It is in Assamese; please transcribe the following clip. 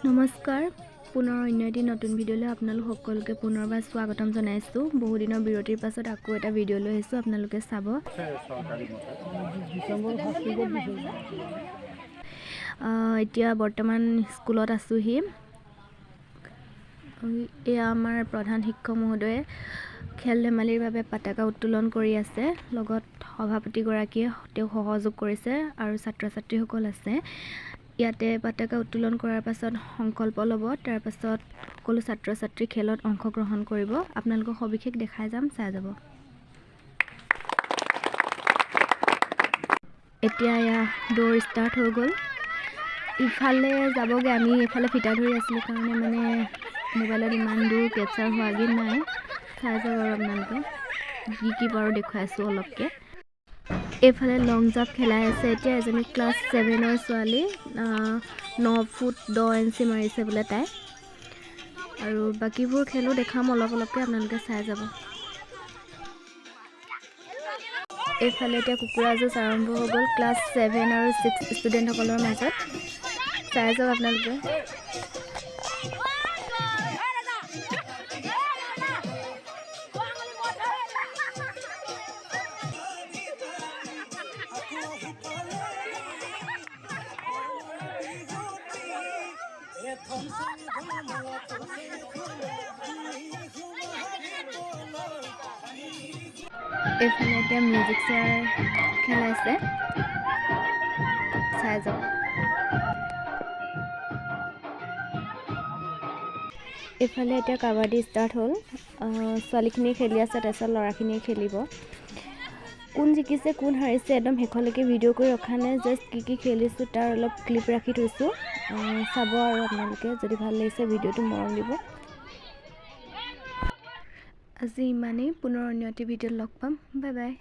নমস্কাৰ পুনৰ অন্য এটি নতুন ভিডিঅ'লৈ আপোনালোক সকলোকে পুনৰবাৰ স্বাগতম জনাইছোঁ। বহু দিনৰ বিৰতিৰ পাছত আকৌ এটা ভিডিঅ' লৈ আহিছোঁ, আপোনালোকে চাব। এতিয়া বৰ্তমান স্কুলত আছোঁহি। এয়া আমাৰ প্ৰধান শিক্ষক মহোদয়ে খেল ধেমালিৰ বাবে পতাকা উত্তোলন কৰি আছে। লগত সভাপতিগৰাকীয়ে তেওঁক সহযোগ কৰিছে আৰু ছাত্ৰ ছাত্ৰীসকল আছে। ইয়াতে পতাকা উত্তোলন কৰাৰ পাছত সংকল্প ল'ব, তাৰ পাছত সকলো ছাত্ৰ ছাত্ৰী খেলত অংশগ্ৰহণ কৰিব। আপোনালোকক সবিশেষ দেখাই যাম, চাই যাব। এতিয়া এয়া দৌৰ ষ্টাৰ্ট হৈ গ'ল। ইফালে যাবগৈ, আমি এইফালে ফিটা ধৰি আছিলোঁ কাৰণে মানে মোবাইলত ইমান দূৰ কেপচাৰ হোৱাগৈ নাই। চাই যাব আৰু আপোনালোকে কি বাৰু দেখুৱাইছোঁ অলপকৈ। এইফালে লং জাম্প খেলাই আছে। এতিয়া এজনী ক্লাছ 7ৰ ছোৱালী 9 ফুট 10 ইঞ্চি মাৰিছে বোলে তাই। আৰু বাকীবোৰ খেলো দেখাম অলপকৈ, আপোনালোকে চাই যাব। এইফালে এতিয়া কুকুৰা যুঁজ আৰম্ভ হৈ গ'ল ক্লাছ 7 আৰু 6 ষ্টুডেণ্টসকলৰ মাজত। চাই যাওক আপোনালোকে। এইফালে এতিয়া মিউজিক চেয়াৰ খেলাইছে, চাই যাওক। এইফালে এতিয়া কাবাডী ষ্টাৰ্ট হ'ল। ছোৱালীখিনিয়ে খেলি আছে, তাৰপিছত ল'ৰাখিনিয়ে খেলিব। কোন জিকিছে কোন হাৰিছে একদম শেষলৈকে ভিডিঅ' কৰি ৰখা নাই, জাষ্ট কি খেলিছোঁ তাৰ অলপ ক্লিপ ৰাখি থৈছোঁ। চাব আৰু আপোনালোকে, যদি ভাল লাগিছে ভিডিঅ'টো মৰম দিব। আজি ইমানেই, পুনৰ অন্য এটি ভিডিঅ'ত লগ পাম। Bye bye.